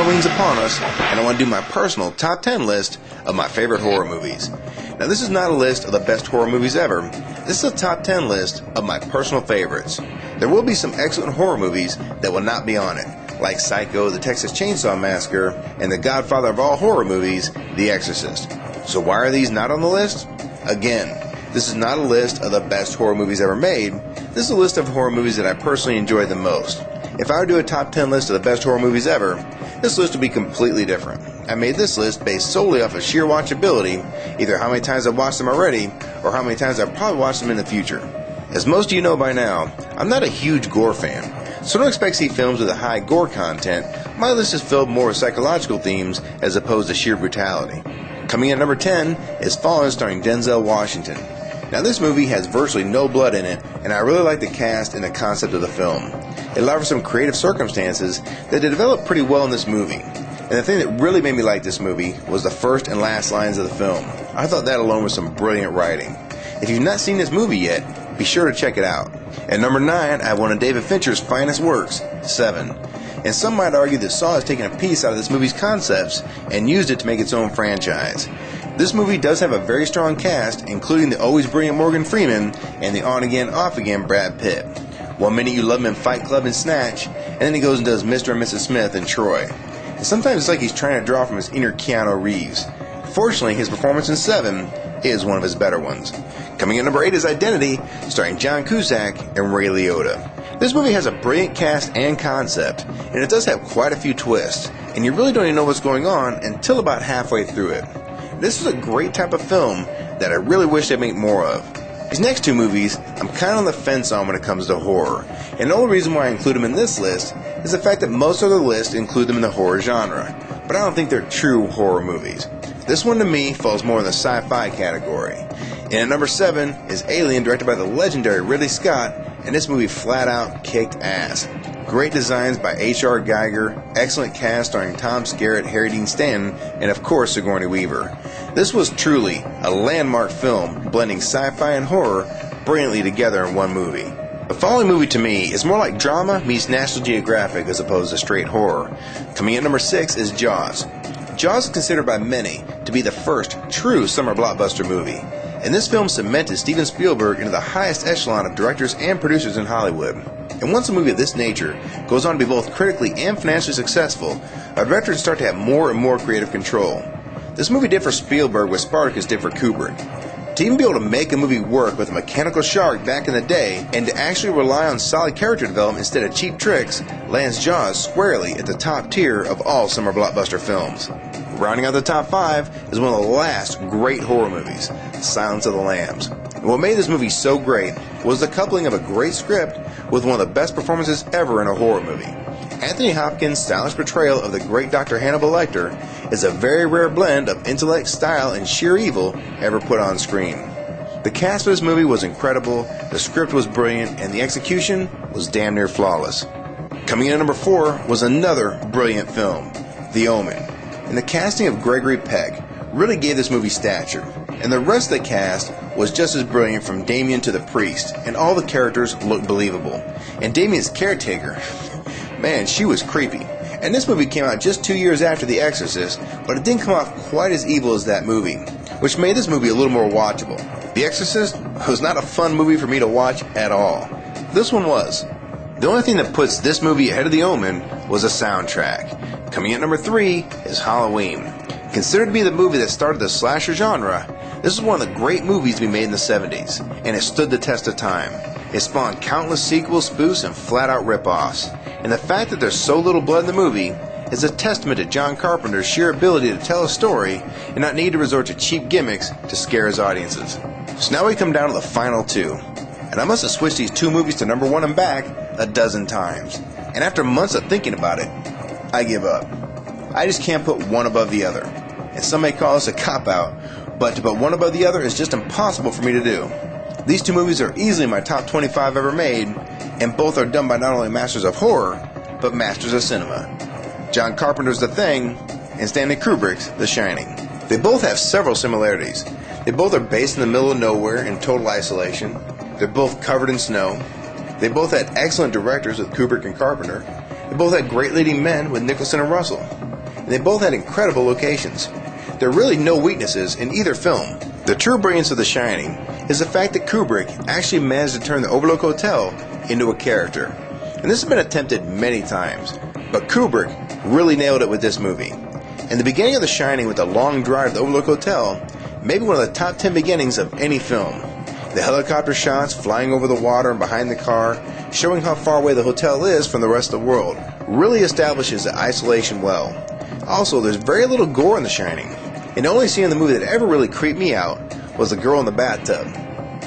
Halloween's upon us, and I want to do my personal top 10 list of my favorite horror movies. Now, this is not a list of the best horror movies ever. This is a top 10 list of my personal favorites. There will be some excellent horror movies that will not be on it, like Psycho, The Texas Chainsaw Massacre, and the godfather of all horror movies, The Exorcist. So why are these not on the list? Again, this is not a list of the best horror movies ever made. This is a list of horror movies that I personally enjoy the most. If I were to do a top 10 list of the best horror movies ever, this list would be completely different. I made this list based solely off of sheer watchability, either how many times I've watched them already, or how many times I'll probably watch them in the future. As most of you know by now, I'm not a huge gore fan, so don't expect to see films with a high gore content. My list is filled more with psychological themes as opposed to sheer brutality. Coming in at number 10 is Fallen, starring Denzel Washington. Now, this movie has virtually no blood in it, and I really like the cast and the concept of the film. It allowed for some creative circumstances that they developed pretty well in this movie. And the thing that really made me like this movie was the first and last lines of the film. I thought that alone was some brilliant writing. If you've not seen this movie yet, be sure to check it out. At number 9, I have one of David Fincher's finest works, Seven. And some might argue that Saw has taken a piece out of this movie's concepts and used it to make its own franchise. This movie does have a very strong cast, including the always brilliant Morgan Freeman and the on-again, off-again Brad Pitt. One minute you love him in Fight Club and Snatch, and then he goes and does Mr. and Mrs. Smith in Troy. And sometimes it's like he's trying to draw from his inner Keanu Reeves. Fortunately, his performance in Seven is one of his better ones. Coming in number 8 is Identity, starring John Cusack and Ray Liotta. This movie has a brilliant cast and concept, and it does have quite a few twists, and you really don't even know what's going on until about halfway through it. This is a great type of film that I really wish they'd make more of. These next two movies, I'm kind of on the fence on when it comes to horror, and the only reason why I include them in this list is the fact that most other lists include them in the horror genre, but I don't think they're true horror movies. This one to me falls more in the sci-fi category. And at number 7 is Alien, directed by the legendary Ridley Scott, and this movie flat out kicked ass. Great designs by H.R. Geiger, excellent cast starring Tom Skerritt, Harry Dean Stanton, and of course Sigourney Weaver. This was truly a landmark film, blending sci-fi and horror brilliantly together in one movie. The following movie to me is more like drama meets National Geographic as opposed to straight horror. Coming in at number 6 is Jaws. Jaws is considered by many to be the first true summer blockbuster movie, and this film cemented Steven Spielberg into the highest echelon of directors and producers in Hollywood. And once a movie of this nature goes on to be both critically and financially successful, our directors start to have more and more creative control. This movie did for Spielberg what Spartacus did for Kubrick. To even be able to make a movie work with a mechanical shark back in the day, and to actually rely on solid character development instead of cheap tricks, lands Jaws squarely at the top tier of all summer blockbuster films. Rounding out the top 5 is one of the last great horror movies, Silence of the Lambs. And what made this movie so great was the coupling of a great script with one of the best performances ever in a horror movie. Anthony Hopkins' stylish portrayal of the great Dr. Hannibal Lecter is a very rare blend of intellect, style, and sheer evil ever put on screen. The cast for this movie was incredible, the script was brilliant, and the execution was damn near flawless. Coming in at number 4 was another brilliant film, The Omen. And the casting of Gregory Peck really gave this movie stature, and the rest of the cast was just as brilliant, from Damien to the priest, and all the characters looked believable. And Damien's caretaker, man, she was creepy. And this movie came out just 2 years after The Exorcist, but it didn't come off quite as evil as that movie, which made this movie a little more watchable. The Exorcist was not a fun movie for me to watch at all. This one was. The only thing that puts this movie ahead of The Omen was the soundtrack. Coming in at number 3 is Halloween. Considered to be the movie that started the slasher genre, this is one of the great movies to be made in the 70s, and it stood the test of time. It spawned countless sequels, spoofs, and flat-out rip-offs. And the fact that there's so little blood in the movie is a testament to John Carpenter's sheer ability to tell a story and not need to resort to cheap gimmicks to scare his audiences. So now we come down to the final 2. And I must have switched these 2 movies to number 1 and back a dozen times. And after months of thinking about it, I give up. I just can't put one above the other. And some may call this a cop-out, but to put one above the other is just impossible for me to do. These 2 movies are easily my top 25 ever made, and both are done by not only masters of horror, but masters of cinema. John Carpenter's The Thing, and Stanley Kubrick's The Shining. They both have several similarities. They both are based in the middle of nowhere in total isolation. They're both covered in snow. They both had excellent directors with Kubrick and Carpenter. They both had great leading men with Nicholson and Russell. and they both had incredible locations. There are really no weaknesses in either film. The true brilliance of The Shining is the fact that Kubrick actually managed to turn the Overlook Hotel into a character. And this has been attempted many times, but Kubrick really nailed it with this movie. And the beginning of The Shining with the long drive to the Overlook Hotel may be one of the top 10 beginnings of any film. The helicopter shots flying over the water and behind the car, showing how far away the hotel is from the rest of the world, really establishes the isolation well. Also, there's very little gore in The Shining, and the only scene in the movie that ever really creeped me out was the girl in the bathtub.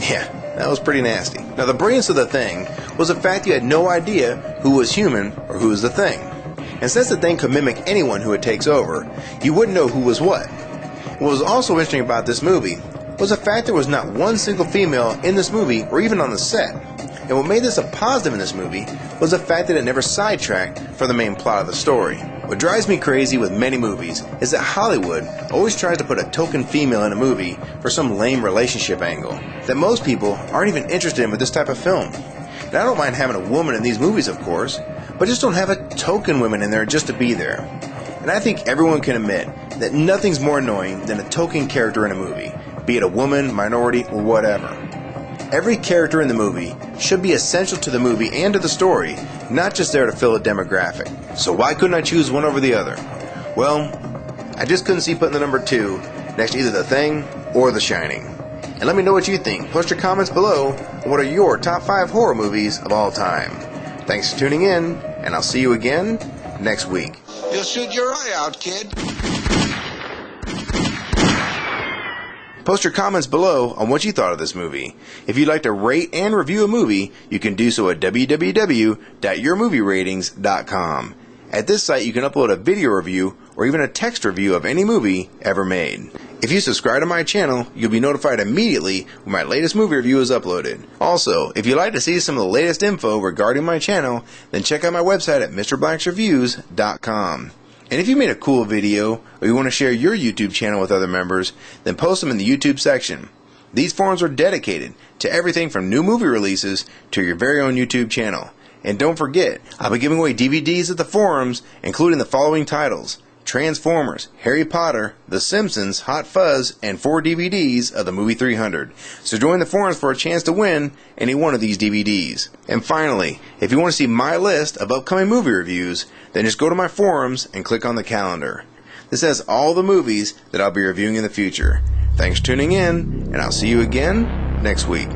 Yeah, that was pretty nasty. Now, the brilliance of The Thing was the fact you had no idea who was human or who was the Thing. And since the Thing could mimic anyone who it takes over, you wouldn't know who was what. What was also interesting about this movie was the fact there was not one single female in this movie or even on the set. And what made this a positive in this movie was the fact that it never sidetracked from the main plot of the story. What drives me crazy with many movies is that Hollywood always tries to put a token female in a movie for some lame relationship angle that most people aren't even interested in with this type of film. And I don't mind having a woman in these movies, of course, but just don't have a token woman in there just to be there. And I think everyone can admit that nothing's more annoying than a token character in a movie, be it a woman, minority, or whatever. Every character in the movie should be essential to the movie and to the story, not just there to fill a demographic. So why couldn't I choose one over the other? Well, I just couldn't see putting the number 2 next to either The Thing or The Shining. And let me know what you think. Post your comments below on what are your top 5 horror movies of all time. Thanks for tuning in, and I'll see you again next week. You'll shoot your eye out, kid. Post your comments below on what you thought of this movie. If you'd like to rate and review a movie, you can do so at www.yourmovieratings.com. At this site, you can upload a video review or even a text review of any movie ever made. If you subscribe to my channel, you'll be notified immediately when my latest movie review is uploaded. Also, if you'd like to see some of the latest info regarding my channel, then check out my website at MrBlacksReviews.com. And if you made a cool video, or you want to share your YouTube channel with other members, then post them in the YouTube section. These forums are dedicated to everything from new movie releases to your very own YouTube channel. And don't forget, I'll be giving away DVDs at the forums, including the following titles: Transformers, Harry Potter, The Simpsons, Hot Fuzz, and 4 DVDs of the movie 300. So join the forums for a chance to win any one of these DVDs. And finally, if you want to see my list of upcoming movie reviews, then just go to my forums and click on the calendar. This has all the movies that I'll be reviewing in the future. Thanks for tuning in, and I'll see you again next week.